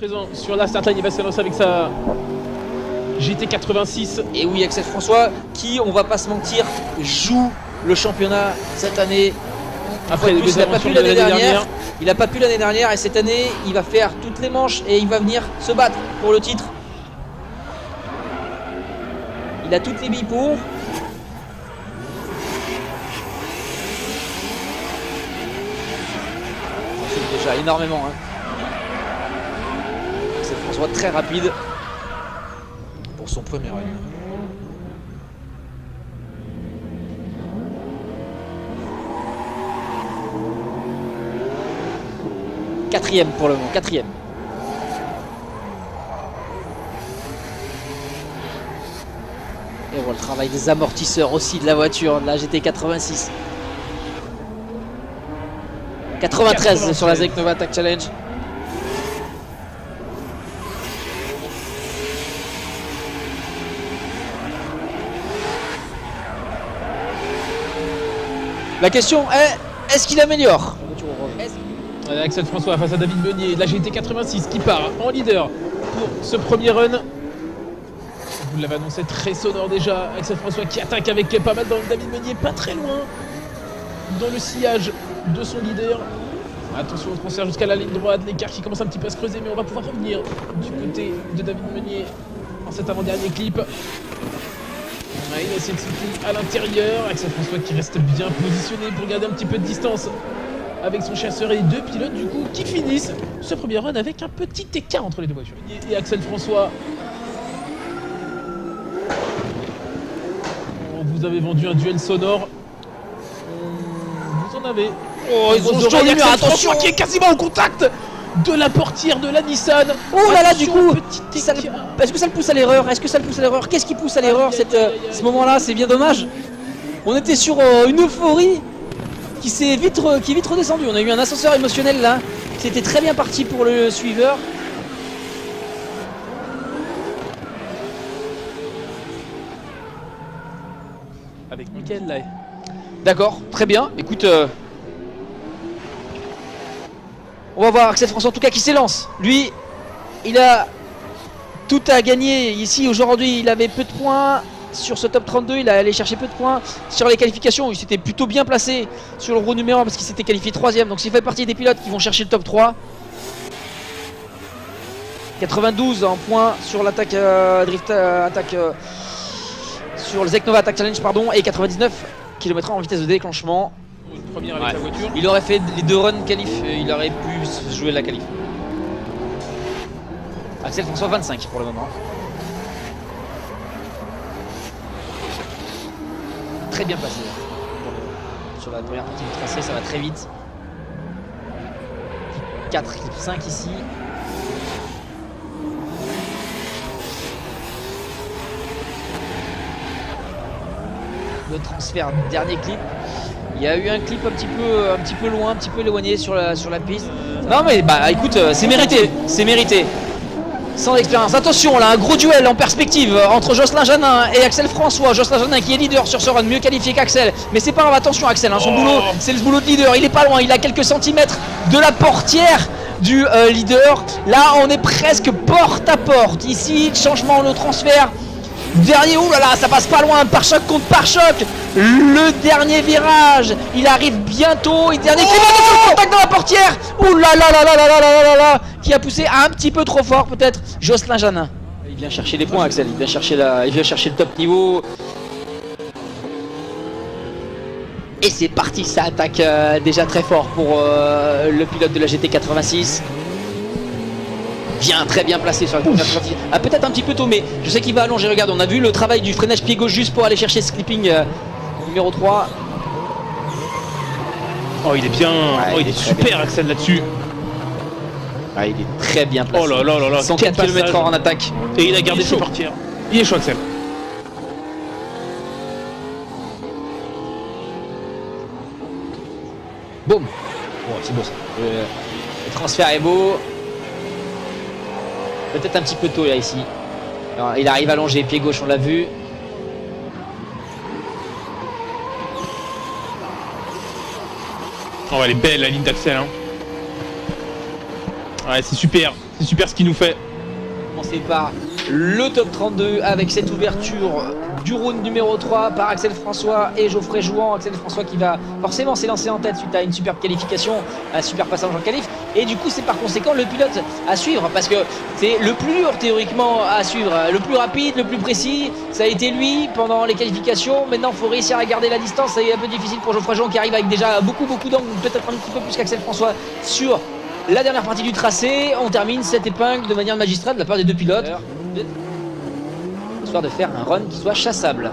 Présent sur la start line, il va se lancer avec sa GT86. Et oui, Axel François, qui, on va pas se mentir, joue le championnat cette année. Après il n'a pas pu l'année dernière. Il n'a pas pu l'année dernière et cette année, il va faire toutes les manches et il va venir se battre pour le titre. Il a toutes les billes pour. C'est déjà énormément. Hein. Axel François très rapide pour son premier run. Quatrième pour le moment, quatrième. Et on voit le travail des amortisseurs aussi de la voiture, de la GT86. 93 sur la Zeknova Attack Challenge. La question est, est-ce qu'il améliore? Axel François face à David Meunier, la GT86 qui part en leader pour ce premier run. Vous l'avez annoncé, très sonore déjà. Axel François qui attaque avec pas mal dans David Meunier, pas très loin dans le sillage de son leader. Attention au transfert jusqu'à la ligne droite, l'écart qui commence un petit peu à se creuser, mais on va pouvoir revenir du côté de David Meunier en cet avant-dernier clip. Il va essayer de sauter à l'intérieur. Axel François qui reste bien positionné pour garder un petit peu de distance avec son chasseur et les deux pilotes du coup qui finissent ce premier run avec un petit écart entre les deux voitures. Et Axel François, vous avez vendu un duel sonore. Vous en avez. Oh, ils ont changé, Axel attention François qui est quasiment au contact de la portière de la Nissan. Oh là là, du coup, petit est-ce que ça le pousse à l'erreur? Est-ce que ça le pousse à l'erreur? Qu'est-ce qui pousse à l'erreur ce moment-là? C'est bien dommage. On était sur une euphorie qui est vite redescendue. On a eu un ascenseur émotionnel là. C'était très bien parti pour le suiveur. Avec Mickaël là. D'accord, très bien. Écoute, on va voir Axel François en tout cas qui s'élance. Lui, il a tout à gagner ici aujourd'hui. Il avait peu de points sur ce top 32. Il a allé chercher peu de points sur les qualifications. Il s'était plutôt bien placé sur le roue numéro 1 parce qu'il s'était qualifié 3ème. Donc s'il fait partie des pilotes qui vont chercher le top 3. 92 en points sur l'attaque drift attaque sur le Zeknova Attack Challenge pardon, et 99 km/h en vitesse de déclenchement. Première avec la voiture. Il aurait fait les deux runs qualif, il aurait pu jouer la qualif. Axel François 25 pour le moment. Très bien passé. Sur la première partie du tracé, ça va très vite. 4, clip 5 ici. Le transfert, dernier clip. Il y a eu un clip un petit peu loin, un petit peu éloigné sur la piste. Non mais bah écoute, c'est mérité, c'est mérité. Sans expérience. Attention là, un gros duel en perspective entre Jocelyn Janin et Axel François. Jocelyn Janin qui est leader sur ce run, mieux qualifié qu'Axel. Mais c'est pas grave, attention Axel, hein, son boulot, c'est le boulot de leader. Il est pas loin, il a quelques centimètres de la portière du leader. Là on est presque porte à porte. Ici, changement, le transfert. Dernier, oulala, ça passe pas loin, pare-choc contre pare-choc. Le dernier virage, il arrive bientôt. Et dernier contact dans la portière. Oulala, qui a poussé un petit peu trop fort peut-être. Jocelyn Janin. Il vient chercher les points, Axel. Il vient chercher le top niveau. Et c'est parti, ça attaque déjà très fort pour le pilote de la GT86. Bien, très bien placé sur la première partie. Ah, peut-être un petit peu tôt, mais je sais qu'il va allonger. Regarde, on a vu le travail du freinage pied gauche juste pour aller chercher ce clipping numéro 3. Oh, il est bien. Ouais, il est super bien. Axel là-dessus. Ah, il est très bien placé. Oh là là là là. 104 km/h en attaque. Et il a gardé ses portières. Il est chaud Axel. Boum. Oh, c'est beau ça. Le transfert est beau. Peut-être un petit peu tôt là ici. Alors, il arrive à longer, pied gauche, on l'a vu. Oh, elle est belle la ligne d'Axel. Hein. Ouais, c'est super. C'est super ce qu'il nous fait. Commencer par le top 32 avec cette ouverture du round numéro 3 par Axel François et Geoffrey Jouan. Axel François qui va forcément s'élancer en tête suite à une superbe qualification, un super passage en qualif. Et du coup, c'est par conséquent le pilote à suivre parce que c'est le plus dur théoriquement à suivre, le plus rapide, le plus précis. Ça a été lui pendant les qualifications. Maintenant, il faut réussir à garder la distance. C'est un peu difficile pour Geoffrey Jouan qui arrive avec déjà beaucoup d'angles, peut-être un petit peu plus qu'Axel François sur la dernière partie du tracé. On termine cette épingle de manière magistrale de la part des deux pilotes, histoire de faire un run qui soit chassable.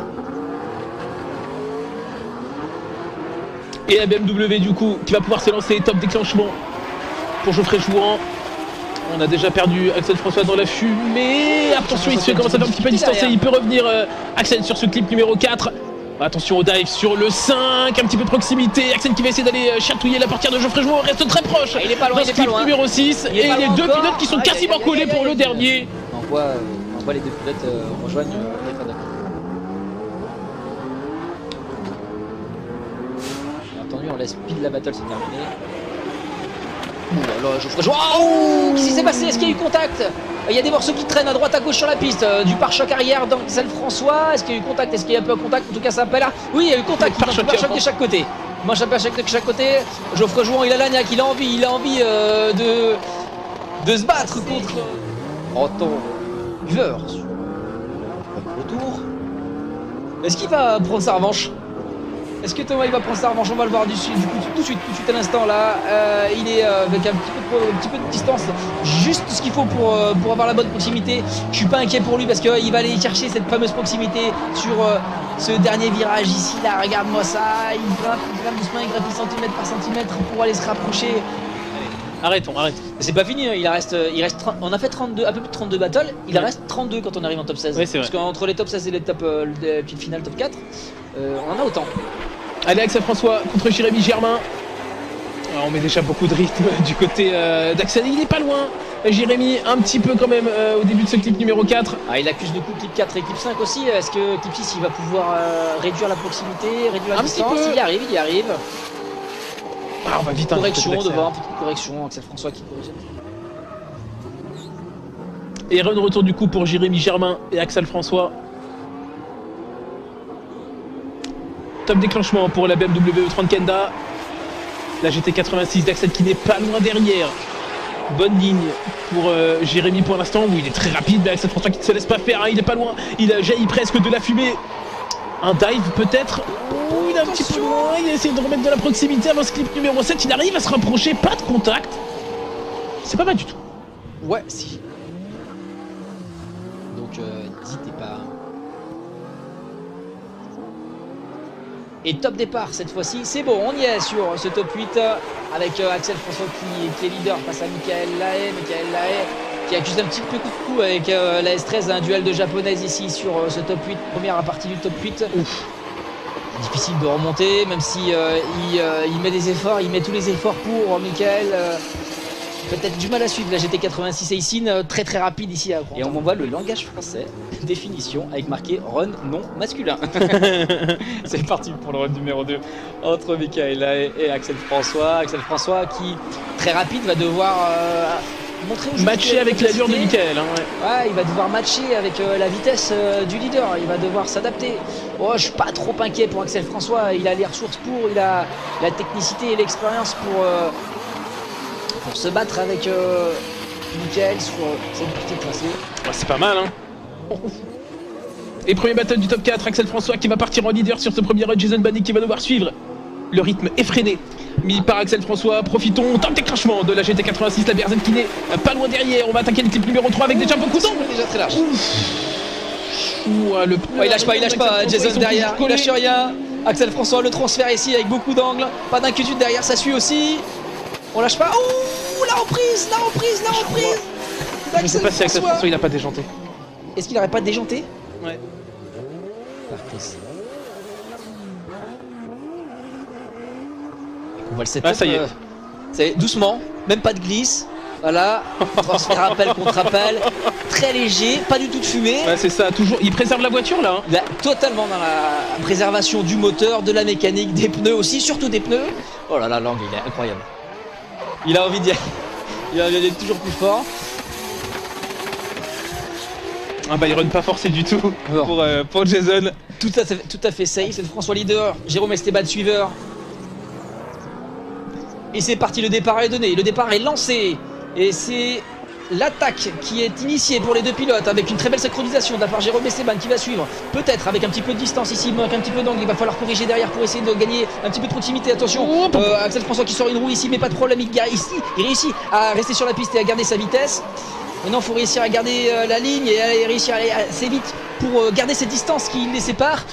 Et la BMW du coup qui va pouvoir s'élancer, top déclenchement pour Geoffrey Jouan. On a déjà perdu Axel François dans la fumée. Attention, il se fait commencer à faire un petit peu distancer. Il peut revenir Axel sur ce clip numéro 4. Attention au dive sur le 5, un petit peu de proximité. Axel qui va essayer d'aller chatouiller la portière de Geoffrey Jouan, reste très proche. Il est pas loin, dans ce clip numéro 6. Et les deux encore. pilotes qui sont quasiment collés pour le dernier. On voit les deux pilotes rejoignent les fans. Bien entendu, on laisse pile la battle se terminer. Ouh là là, Geoffrey Jouan. Oh, qu'est-ce qui s'est passé? Est-ce qu'il y a eu contact? Il y a des morceaux qui traînent à droite à gauche sur la piste, du pare-choc arrière d'Axel François. Est-ce qu'il y a eu contact? Est-ce qu'il y a un peu de contact? En tout cas, ça n'a pas l'air. Oui, il y a eu contact. Pare-choc de chaque côté. Manche à pare-choc de chaque côté. Geoffrey Jouan, il a l'agnac, il a envie de se battre contre Anton Huver sur le retour. Est-ce qu'il va prendre sa revanche? Est-ce que Thomas il va prendre sa revanche? On va le voir tout de suite à l'instant là. Il est avec un petit peu de distance, juste ce qu'il faut pour avoir la bonne proximité. Je suis pas inquiet pour lui parce qu'il va aller chercher cette fameuse proximité sur ce dernier virage ici là. Regarde-moi ça, il grimpe doucement, il grimpe centimètre par centimètre pour aller se rapprocher. Arrêtons. C'est pas fini, hein. Il reste 30, on a fait 32, un peu plus de 32 battles, il en reste 32 quand on arrive en top 16. Oui, c'est vrai. Parce qu'entre les top 16 et les top petites finales top 4, on en a autant. Allez, Axel François contre Jérémy Germain. Alors, on met déjà beaucoup de rythme du côté d'Axel. Il n'est pas loin. Jérémy, un petit peu quand même au début de ce clip numéro 4. Ah, il accuse de coup clip 4 et clip 5 aussi. Est-ce que clip 6 il va pouvoir réduire la proximité, réduire la distance? Il y arrive. Ah, on va vite. Correction devant, petite correction. Axel François qui corrige. Et run retour du coup pour Jérémy Germain et Axel François. Top déclenchement pour la BMW E30 Kenda. La GT86 d'Axel qui n'est pas loin derrière. Bonne ligne pour Jérémy pour l'instant. Oui, il est très rapide, mais Axel François qui ne se laisse pas faire. Hein, il n'est pas loin. Il a jailli presque de la fumée. Un dive peut-être. Oh, il est un petit peu loin. Il a essayé de remettre de la proximité avant ce clip numéro 7. Il arrive à se rapprocher. Pas de contact. C'est pas mal du tout. Ouais, si. Donc, n'hésitez pas. Et top départ cette fois-ci, c'est bon, on y est sur ce top 8 avec Axel François qui est leader face à Michael Lahaye. Qui accuse un petit peu coup de cou avec la S13, un duel de japonaise ici sur ce top 8, première partie du top 8. Ouf. Difficile de remonter, même si il met des efforts, il met tous les efforts pour Michael. Peut-être du mal à suivre la GT86 Aicine, très rapide ici à et on m'envoie le langage français, définition avec marqué run non masculin. C'est parti pour le run numéro 2 entre Michael Lahaye et Axel François. Axel François qui, très rapide, va devoir montrer matcher avec l'allure de Michael. Hein, ouais, il va devoir matcher avec la vitesse du leader, il va devoir s'adapter. Oh, je suis pas trop inquiet pour Axel François, il a les ressources pour, il a la technicité et l'expérience pour se battre avec Michael sur cette partie de tracé. Ouais, c'est pas mal, hein. Et premier battle du top 4, Axel François qui va partir en leader sur ce premier run. Jason Bannick qui va devoir suivre. Le rythme effréné mis par Axel François. Profitons, top déclenchement de la GT86, la BRZ qui n'est pas loin derrière. On va attaquer le clip numéro 3 avec déjà beaucoup d'angles. Déjà très large. Il lâche pas, Jason derrière, il lâche rien. Axel François le transfert ici avec beaucoup d'angles. Pas d'inquiétude derrière, ça suit aussi. On lâche pas. Ouh, la reprise. Je sais pas si Axel François il a pas déjanté. Est-ce qu'il aurait pas déjanté? Ouais. La reprise. On voit le setup. Ah, ça y est. Ça y est, doucement, même pas de glisse. Voilà, transfert appel contre appel, très léger, pas du tout de fumée. Ouais, c'est ça, toujours. Il préserve la voiture là. Hein. Il est totalement dans la préservation du moteur, de la mécanique, des pneus aussi, surtout des pneus. Oh là là, l'angle il est incroyable. Il a envie d'y aller toujours plus fort. Un Byron pas forcé du tout Non. pour Jason. Tout à fait safe, c'est François leader, Jérôme Esteban suiveur. Et c'est parti, le départ est donné, le départ est lancé. Et c'est l'attaque qui est initiée pour les deux pilotes avec une très belle synchronisation de la part de Jérôme Esteban qui va suivre. Peut-être avec un petit peu de distance ici, il manque un petit peu d'angle, il va falloir corriger derrière pour essayer de gagner un petit peu de proximité. Attention, Axel François qui sort une roue ici, mais pas de problème, il réussit à rester sur la piste et à garder sa vitesse. Maintenant, il faut réussir à garder la ligne et réussir à aller assez vite pour garder cette distance qui les sépare.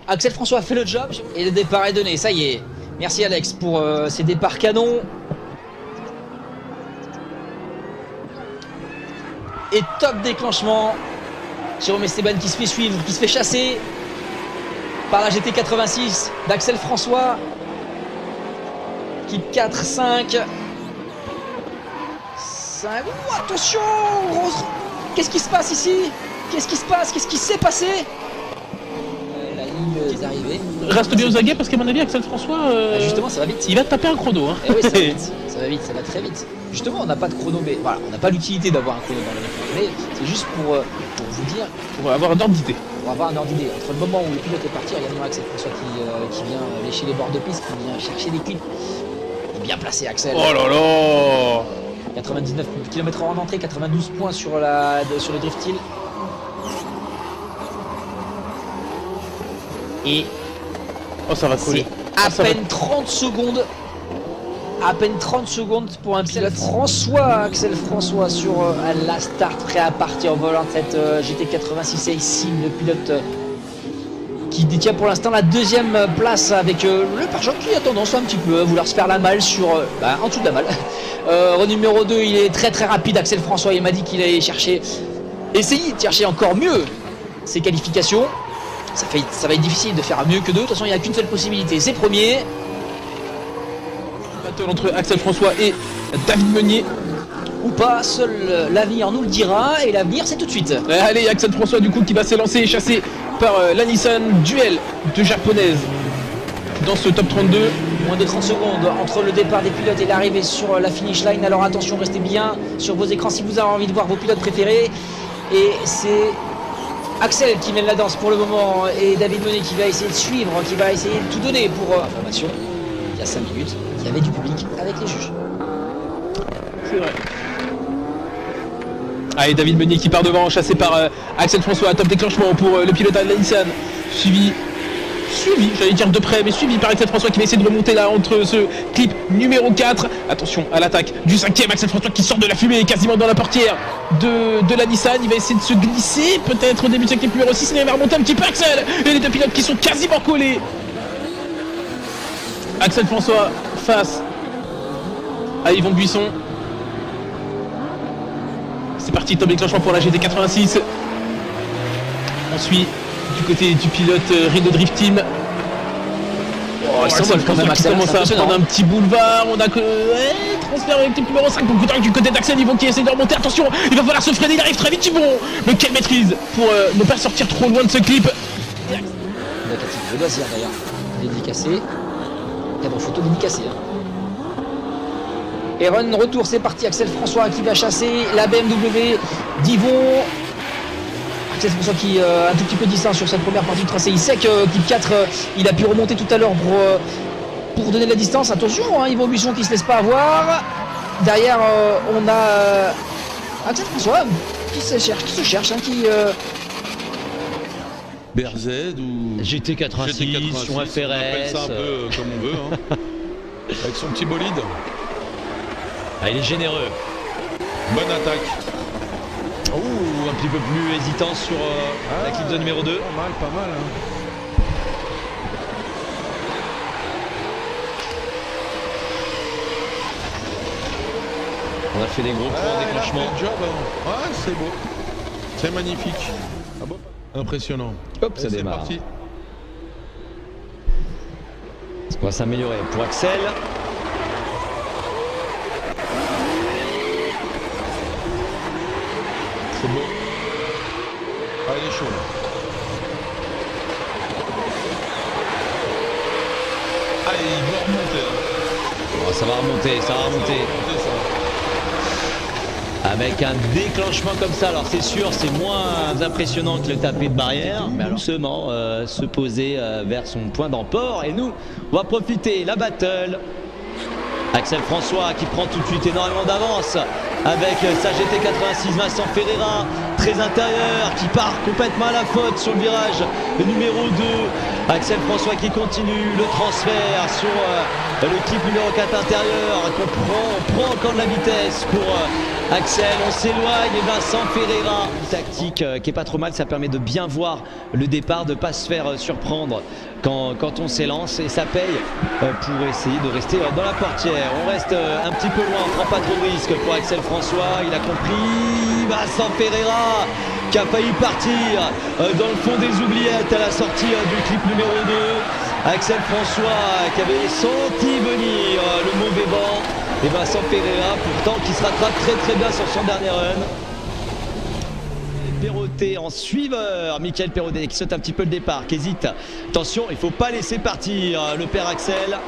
Axel François a fait le job et le départ est donné, ça y est. Merci Alex pour ces départs canons. Et top déclenchement. Jérôme Esteban qui se fait suivre, qui se fait chasser par la GT86 d'Axel François. Qui 4-5. 5. Oh, attention Rose. Qu'est-ce qui se passe ici? Qu'est-ce qui se passe? Qu'est-ce qui s'est passé? La ligne est arrivée. Reste bien aux aguets parce qu'à mon avis, Axel François. Justement, ça va vite. Il va te taper un chrono. Hein. Eh oui, ça va vite. Ça va vite, ça va très vite. Justement, on n'a pas de chrono, mais voilà, on n'a pas l'utilité d'avoir un chrono dans le mais c'est juste pour vous dire. Pour avoir un ordre d'idée. Pour avoir un ordre d'idée. Entre le moment où le pilote est parti, regardez-moi Axel François qui vient lécher les bords de piste, qui vient chercher les clips. Il est bien placé, Axel. Oh là là. 99 km/h en entrée, 92 points sur le drift hill. Et oh, ça va coller. À peine 30 secondes. À peine 30 secondes pour un pilote Axel François sur la start, prêt à partir en volant de cette GT86 Racing, le pilote qui détient pour l'instant la deuxième place avec le pare-choc qui a tendance un petit peu à vouloir se faire la malle sur en dessous de la malle. Au numéro 2, il est très très rapide, Axel François. Il m'a dit qu'il allait essayer de chercher encore mieux ses qualifications. Ça va être difficile de faire mieux que deux. De toute façon, il n'y a qu'une seule possibilité, c'est premier. Battle entre Axel François et David Meunier. Ou pas, seul l'avenir nous le dira, et l'avenir c'est tout de suite. Allez, Axel François du coup qui va s'élancer et chassé par la Nissan, duel de japonaise dans ce top 32. Moins de 30 secondes entre le départ des pilotes et l'arrivée sur la finish line. Alors attention, restez bien sur vos écrans si vous avez envie de voir vos pilotes préférés. Et c'est Axel qui mène la danse pour le moment et David Meunier qui va essayer de suivre, qui va essayer de tout donner pour information. Il y a 5 minutes, il y avait du public avec les juges. C'est vrai. Allez, David Meunier qui part devant, chassé par Axel François, top déclenchement pour le pilote de la Nissan. Suivi, j'allais dire de près, mais suivi par Axel François qui va essayer de remonter là entre ce clip numéro 4. Attention à l'attaque du 5ème, Axel François qui sort de la fumée quasiment dans la portière de la Nissan. Il va essayer de se glisser peut-être au début de ce clip numéro 6, mais il va remonter un petit peu Axel. Et les deux pilotes qui sont quasiment collés. Axel François face à Yvon Buisson. C'est parti, top déclenchement pour la GT86. On suit du côté du pilote Renault Drift Team. Oh, Axel quand même qui commence à prendre un petit boulevard. On a que transfert avec le numéro 5 pour du côté d'Axel Yvon qui essaie de remonter. Attention, il va falloir se freiner, il arrive très vite Yvon. Mais quelle maîtrise pour ne pas sortir trop loin de ce clip. Il a de loisir d'ailleurs, dédicacé. Cadre photo dédicacé. Et run retour, c'est parti. Axel François qui va chasser la BMW d'Yvon. Axel François qui a un tout petit peu de distance sur cette première partie du tracé. Il sait que clip 4, il a pu remonter tout à l'heure pour donner de la distance. Attention, Yvon Buisson qui se laisse pas avoir. Derrière, on a Axel François qui se cherche, qui BRZ ou GT86 ou un on appelle ça un FRS. peu comme on veut, hein. Avec son petit bolide. Ah, il est généreux. Bonne attaque. Ouh, un petit peu plus hésitant sur la clip de numéro 2. Pas mal, hein. On a fait des gros points en déclenchement. Il a fait le job, hein. Ouais, c'est beau. C'est magnifique. Ah bon, impressionnant. Hop, Et ça c'est démarre. parti. On va s'améliorer pour Axel. C'est beau. Ah, il est chaud là. Ah, il va remonter. Hein. Oh, ça va remonter, ça va remonter. Ça va remonter, ça. Avec un déclenchement comme ça, alors c'est sûr, c'est moins impressionnant que le tapé de barrière, mais doucement se poser vers son point d'emport. Et nous, on va profiter la battle. Axel François qui prend tout de suite énormément d'avance avec sa GT86, Vincent Ferreira, très intérieur, qui part complètement à la faute sur le virage numéro 2. Axel François qui continue le transfert sur le clip numéro 4 intérieur, on prend encore de la vitesse pour Axel, on s'éloigne et Vincent Ferreira. Tactique qui est pas trop mal, ça permet de bien voir le départ, de ne pas se faire surprendre quand on s'élance, et ça paye pour essayer de rester dans la portière. On reste un petit peu loin, on prend pas trop de risques pour Axel François, il a compris. Vincent Ferreira qui a failli partir dans le fond des oubliettes à la sortie du clip numéro 2. Axel François qui avait senti venir le mauvais vent, et Vincent Ferreira pourtant qui se rattrape très bien sur son dernier run. Perrotet en suiveur, Michael Perrotet qui saute un petit peu le départ, qui hésite. Attention, il ne faut pas laisser partir le père Axel.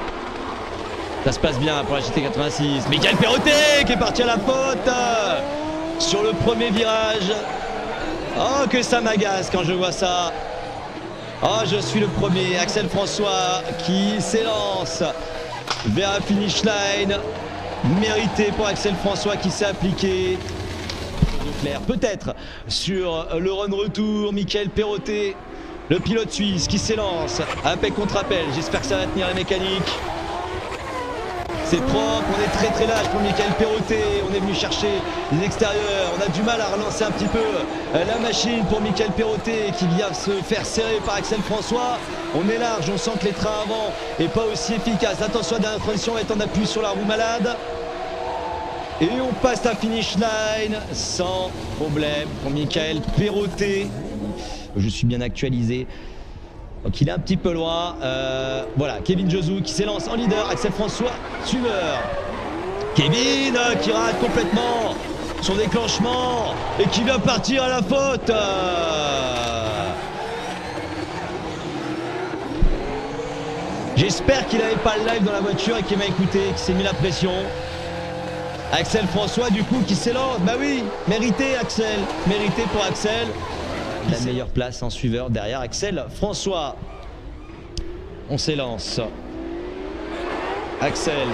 Ça se passe bien pour la GT86. Michael Perrotet qui est parti à la faute sur le premier virage. Oh, que ça m'agace quand je vois ça. Oh, je suis le premier. Axel François qui s'élance vers la finish line. Mérité pour Axel François qui s'est appliqué. Peut-être sur le run retour, Michael Perrotet, le pilote suisse qui s'élance. Appel contre appel, j'espère que ça va tenir les mécaniques. C'est propre, on est très large pour Michael Perrotet. On est venu chercher les extérieurs, on a du mal à relancer un petit peu la machine pour Michael Perrotet qui vient se faire serrer par Axel François. On est large, on sent que les trains avant n'est pas aussi efficace. Attention à la dernière transition, on va être en appui sur la roue malade. Et on passe la finish line sans problème pour Michael Perrotet. Je suis bien actualisé. Donc il est un petit peu loin. Voilà, Kevin Josou qui s'élance en leader. Axel François, suiveur. Kevin qui rate complètement son déclenchement et qui vient partir à la faute. J'espère qu'il n'avait pas le live dans la voiture et qu'il m'a écouté, qu'il s'est mis la pression. Axel François du coup qui s'élance, bah oui, mérité Axel, mérité pour Axel. La meilleure place en suiveur derrière Axel François. On s'élance. Axel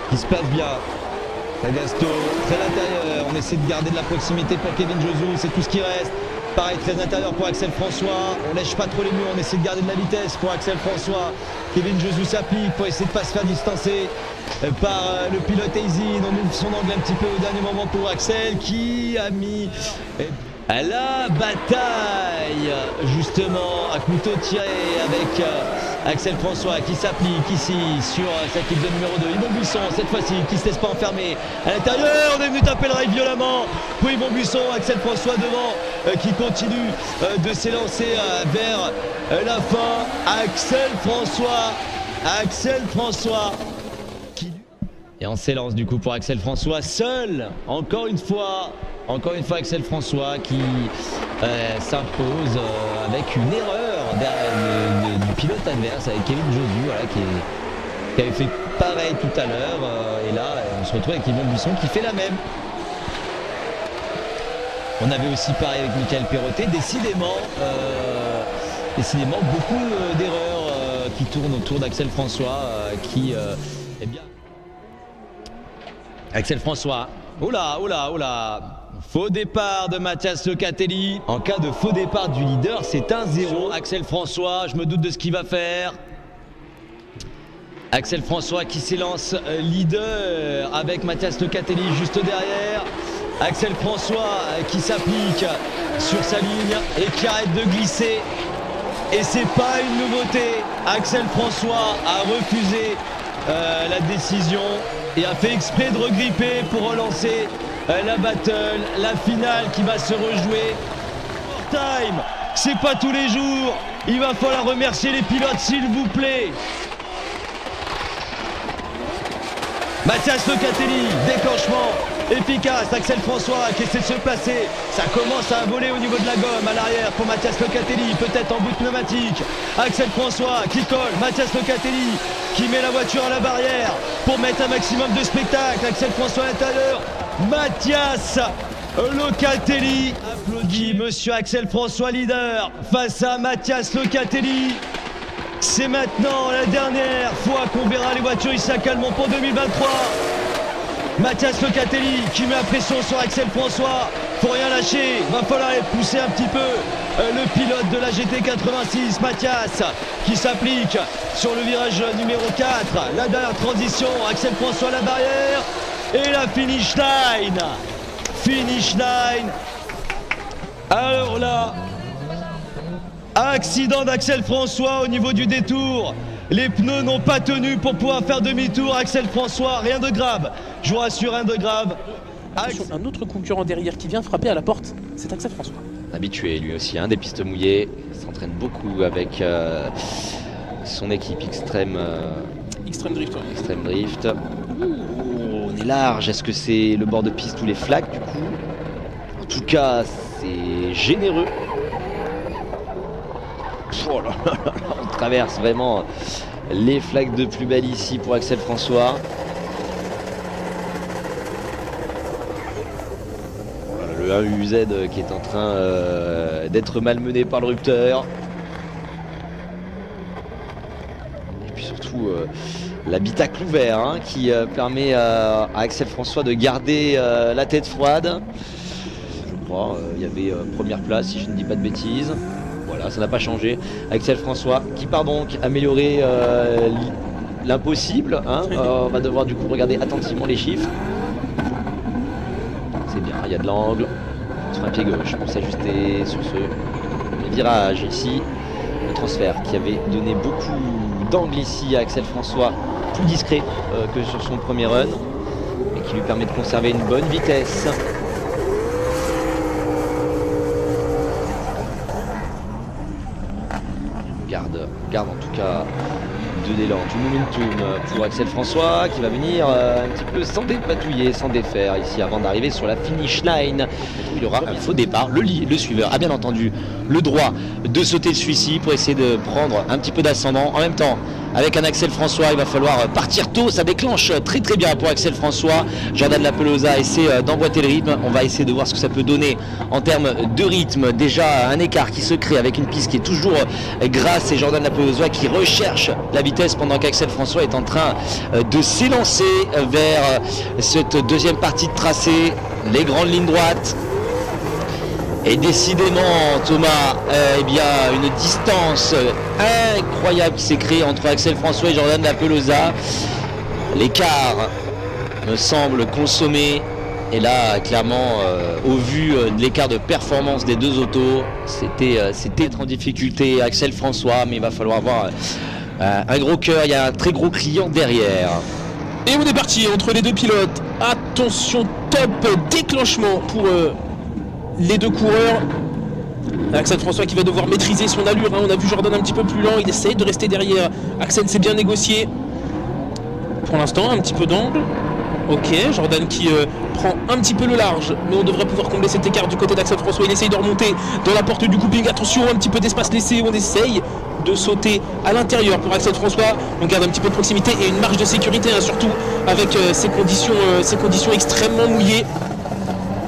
qui se passe bien. Agasto très à l'intérieur, on essaie de garder de la proximité pour Kevin Josou, c'est tout ce qui reste. Pareil, très intérieur pour Axel François. On lèche pas trop les murs, on essaie de garder de la vitesse pour Axel François. Kevin Josou s'applique pour essayer de ne pas se faire distancer par le pilote Aisin. On ouvre son angle un petit peu au dernier moment pour Axel qui a mis à la bataille justement à couteau tiré avec Axel François qui s'applique ici sur sa équipe de numéro 2. Yvon Buisson cette fois-ci qui ne se laisse pas enfermer à l'intérieur. On est venu taper le rail violemment pour Yvon Buisson. Axel François devant qui continue de s'élancer vers la fin. Axel François qui... Et on s'élance du coup pour Axel François seul. Encore une fois Axel François qui s'impose avec une erreur du pilote adverse avec Kevin Josou, voilà, qui avait fait pareil tout à l'heure. Et là, on se retrouve avec Yvon Buisson qui fait la même. On avait aussi pareil avec Michael Perrotet. Décidément beaucoup d'erreurs qui tournent autour d'Axel François qui eh bien... Axel François, oh là, faux départ de Mathias Locatelli. En cas de faux départ du leader, c'est 1-0. Axel François, je me doute de ce qu'il va faire. Axel François qui s'élance leader avec Mathias Locatelli juste derrière. Axel François qui s'applique sur sa ligne et qui arrête de glisser. Et c'est pas une nouveauté. Axel François a refusé la décision et a fait exprès de regripper pour relancer la battle, la finale qui va se rejouer. Time, c'est pas tous les jours. Il va falloir remercier les pilotes s'il vous plaît. Mathias Locatelli, déclenchement efficace. Axel François qui essaie de se placer. Ça commence à voler au niveau de la gomme à l'arrière pour Mathias Locatelli, peut-être en bout de pneumatique. Axel François qui colle. Mathias Locatelli qui met la voiture à la barrière pour mettre un maximum de spectacle. Axel François à l'intérieur. Mathias Locatelli applaudit Monsieur Axel François leader face à Mathias Locatelli. C'est maintenant la dernière fois qu'on verra les voitures ici à Calmont pour 2023. Mathias Locatelli qui met la pression sur Axel François. Faut rien lâcher, va falloir pousser un petit peu le pilote de la GT86, Mathias, qui s'applique sur le virage numéro 4. La dernière transition, Axel François à la barrière et la finish line. Finish line. Alors là, accident d'Axel François au niveau du détour. Les pneus n'ont pas tenu pour pouvoir faire demi-tour. Axel François, rien de grave. Je vous rassure, rien de grave. Un autre concurrent derrière qui vient frapper à la porte, c'est Axel François. Habitué lui aussi, des pistes mouillées. Il s'entraîne beaucoup avec son équipe Extreme Drift. Ouais. Extreme Drift. On est large. Est-ce que c'est le bord de piste ou les flaques du coup? En tout cas, c'est généreux. Oh là là là, on traverse vraiment les flaques de plus belle ici pour Axel François. Voilà, le 1UZ qui est en train d'être malmené par le rupteur. Et puis surtout l'habitacle ouvert qui permet à Axel François de garder la tête froide. Je crois il y avait première place si je ne dis pas de bêtises. Voilà, ça n'a pas changé. Axel François qui part donc améliorer l'impossible. On va devoir du coup regarder attentivement les chiffres. C'est bien, il y a de l'angle. Sur un pied gauche pour s'ajuster sur ce virage ici. Le transfert qui avait donné beaucoup d'angle ici à Axel François, plus discret que sur son premier run. Et qui lui permet de conserver une bonne vitesse. Garde en tout cas de l'élan, du momentum pour Axel François qui va venir un petit peu sans dépatouiller, sans défaire ici avant d'arriver sur la finish line. Il y aura un faux départ, le suiveur a bien entendu le droit de sauter celui-ci pour essayer de prendre un petit peu d'ascendant. En même temps, avec un Axel François, il va falloir partir tôt, ça déclenche très très bien pour Axel François. Jordan Lapelosa essaie d'emboîter le rythme, on va essayer de voir ce que ça peut donner en termes de rythme. Déjà un écart qui se crée avec une piste qui est toujours grasse et Jordan Lapelosa qui recherche la vitesse pendant qu'Axel François est en train de s'élancer vers cette deuxième partie de tracé, les grandes lignes droites. Et décidément, Thomas, une distance incroyable qui s'est créée entre Axel François et Jordan Lapelosa. L'écart me semble consommé. Et là, clairement, au vu de l'écart de performance des deux autos, c'était en difficulté Axel François, mais il va falloir avoir un gros cœur. Il y a un très gros client derrière. Et on est parti entre les deux pilotes. Attention, top déclenchement pour les deux coureurs. Axel François qui va devoir maîtriser son allure. On a vu Jordan un petit peu plus lent. Il essaye de rester derrière. Axel s'est bien négocié. Pour l'instant, un petit peu d'angle. Ok, Jordan qui prend un petit peu le large, mais on devrait pouvoir combler cet écart du côté d'Axel François. Il essaye de remonter dans la porte du couping. Attention, un petit peu d'espace laissé. On essaye de sauter à l'intérieur pour Axel François. On garde un petit peu de proximité et une marge de sécurité, surtout avec ces conditions extrêmement mouillées.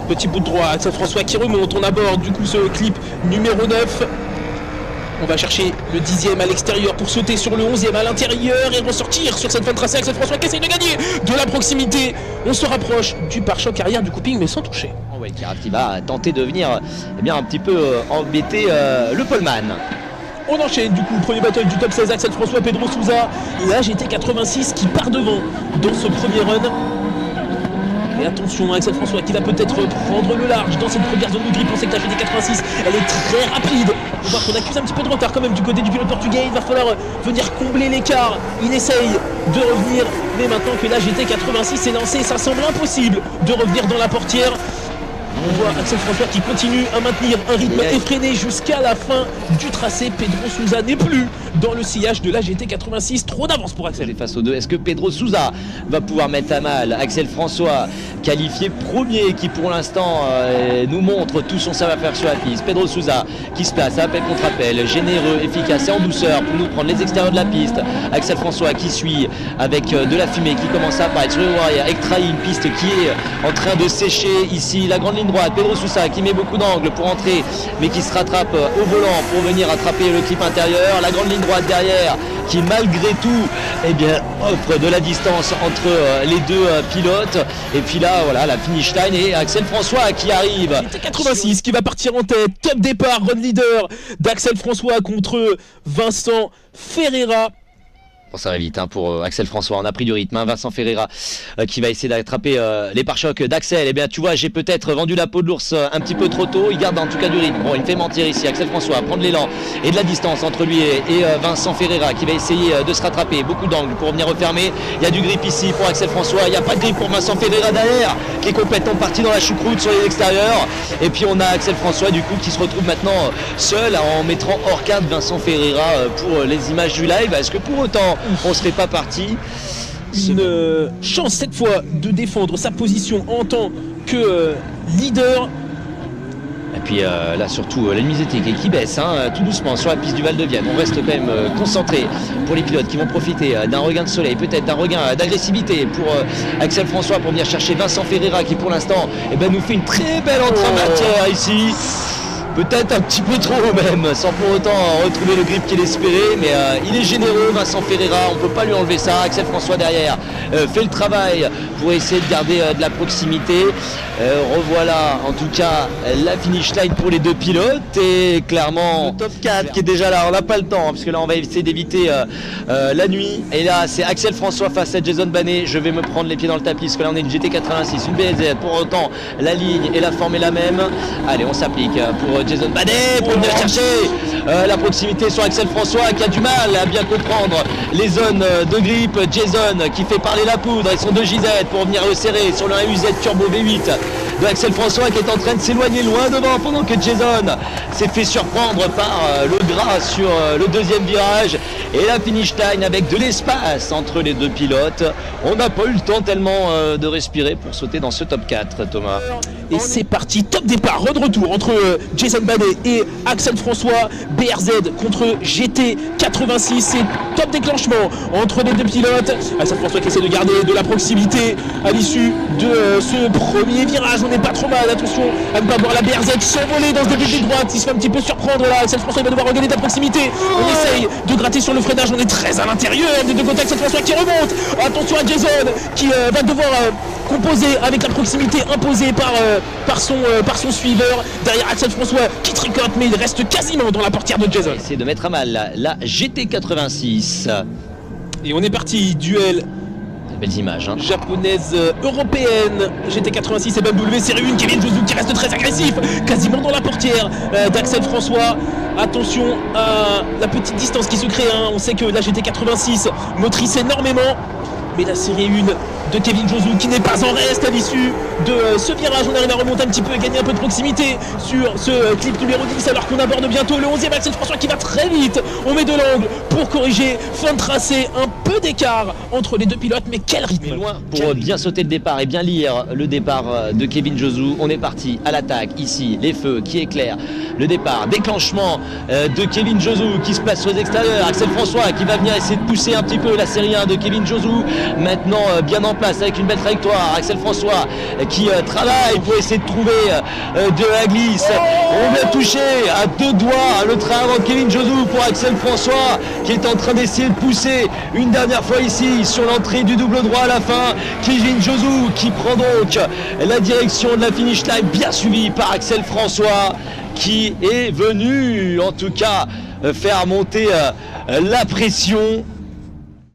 Petit bout de droit, Axel François qui remonte. On aborde du coup ce clip numéro 9. On va chercher le 10e à l'extérieur pour sauter sur le 11e à l'intérieur et ressortir sur cette fin de tracé. Axel François qui essaye de gagner de la proximité. On se rapproche du pare-choc arrière du couping mais sans toucher. Qui va tenter de venir un petit peu embêter le poleman. On enchaîne du coup, premier battle du top 16, Axel François, Pedro Sousa et la GT86 qui part devant dans ce premier run. Et attention, Axel François qui va peut-être prendre le large dans cette première zone de grip. On sait que la GT86 elle est très rapide. On voit qu'on accuse un petit peu de retard quand même du côté du pilote portugais. Il va falloir venir combler l'écart. Il essaye de revenir, mais maintenant que la GT86 est lancée, ça semble impossible de revenir dans la portière. On voit Axel François qui continue à maintenir un rythme Ouais. effréné jusqu'à la fin du tracé. Pedro Sousa n'est plus dans le sillage de la GT86. Trop d'avance pour Axel. Face aux deux. Est-ce que Pedro Sousa va pouvoir mettre à mal Axel François, qualifié premier, qui pour l'instant nous montre tout son savoir-faire sur la piste. Pedro Sousa qui se place à appel contre appel, généreux, efficace et en douceur pour nous prendre les extérieurs de la piste. Axel François qui suit avec de la fumée qui commence à apparaître sur le warrior, extrait une piste qui est en train de sécher ici. La grande ligne droite, Pedro Sousa qui met beaucoup d'angles pour entrer mais qui se rattrape au volant pour venir attraper le clip intérieur. La grande ligne droite derrière qui malgré tout eh bien, offre de la distance entre les deux pilotes. Et puis là voilà la finish line et Axel François qui arrive. GT86 qui va partir en tête. Top départ, run leader d'Axel François contre Vincent Ferreira. Bon, ça va vite hein, pour Axel François, on a pris du rythme, hein. Vincent Ferreira qui va essayer d'attraper les pare-chocs d'Axel. Eh bien tu vois, j'ai peut-être vendu la peau de l'ours un petit peu trop tôt, il garde en tout cas du rythme. Bon, il me fait mentir ici, Axel François, prendre l'élan et de la distance entre lui et Vincent Ferreira qui va essayer de se rattraper, beaucoup d'angles pour venir refermer. Il y a du grip ici pour Axel François, il n'y a pas de grip pour Vincent Ferreira derrière qui est complètement parti dans la choucroute sur les extérieurs. Et puis on a Axel François du coup qui se retrouve maintenant seul en mettant hors cadre Vincent Ferreira pour les images du live. Est-ce que pour autant on serait pas parti? Une chance cette fois de défendre sa position en tant que leader. Et puis là surtout la luminosité qui baisse hein, tout doucement sur la piste du Val de Vienne. On reste quand même concentré pour les pilotes qui vont profiter d'un regain de soleil, peut-être d'un regain d'agressivité pour Axel François pour venir chercher Vincent Ferreira qui pour l'instant eh ben, nous fait une très belle entrée en matière ici. Peut-être un petit peu trop même, sans pour autant retrouver le grip qu'il espérait, mais il est généreux, Vincent Ferreira, on ne peut pas lui enlever ça. Axel François derrière fait le travail pour essayer de garder de la proximité. Revoilà en tout cas la finish line pour les deux pilotes et clairement le top 4 qui est déjà là, on n'a pas le temps, hein, parce que là on va essayer d'éviter la nuit. Et là c'est Axel François face à Jason Banet, je vais me prendre les pieds dans le tapis, parce que là on est une GT86, une BZ, pour autant la ligne et la forme est la même. Allez, on s'applique pour Jason Banet pour venir chercher la proximité sur Axel François qui a du mal à bien comprendre les zones de grip. Jason qui fait parler la poudre et son 2JZ pour venir le serrer sur le 1UZ Turbo V8 de Axel François qui est en train de s'éloigner loin devant pendant que Jason s'est fait surprendre par le gras sur le deuxième virage. Et la finish line avec de l'espace entre les deux pilotes. On n'a pas eu le temps tellement de respirer pour sauter dans ce top 4, Thomas. Et c'est parti, top départ, run de retour entre Jason Banet et Axel François. BRZ contre GT86, c'est top déclenchement entre les deux pilotes. Axel François qui essaie de garder de la proximité à l'issue de ce premier virage. On n'est pas trop mal, attention à ne pas voir la BRZ s'envoler dans ce début de ligne droite. Il se fait un petit peu surprendre là. Axel François il va devoir regagner de la proximité. On essaye de gratter sur le freinage, on est très à l'intérieur des deux côtés. Axel François qui remonte. Attention à Jason qui va devoir composer avec la proximité imposée par son suiveur. Derrière Axel François qui tricote, mais il reste quasiment dans la portière de Jason. C'est de mettre à mal la GT86. Et on est parti, duel Belles images hein. japonaise européenne, GT86 et BMW série 1, Kevin Jouzou qui reste très agressif, quasiment dans la portière d'Axel François. Attention à la petite distance qui se crée, hein. On sait que la GT86 motrice énormément, mais la série 1 de Kevin Jouzou qui n'est pas en reste à l'issue de ce virage. On arrive à remonter un petit peu et gagner un peu de proximité sur ce clip numéro 10 alors qu'on aborde bientôt le 11e. Axel François qui va très vite, on met de l'angle pour corriger, fin de tracé, un peu d'écart entre les deux pilotes, mais quel rythme. Mais loin pour bien sauter le départ et bien lire le départ de Kevin Jouzou. On est parti à l'attaque ici, les feux qui éclairent le départ, déclenchement de Kevin Jouzou qui se place sur les extérieurs. Axel François qui va venir essayer de pousser un petit peu la série 1 de Kevin Jouzou, maintenant bien en place avec une belle trajectoire. Axel François qui travaille pour essayer de trouver de la glisse. On vient toucher à deux doigts le train avant Kevin Jouzou pour Axel François qui est en train d'essayer de pousser une dernière fois ici sur l'entrée du double droit à la fin. Kevin Jouzou qui prend donc la direction de la finish line, bien suivi par Axel François qui est venu en tout cas faire monter la pression.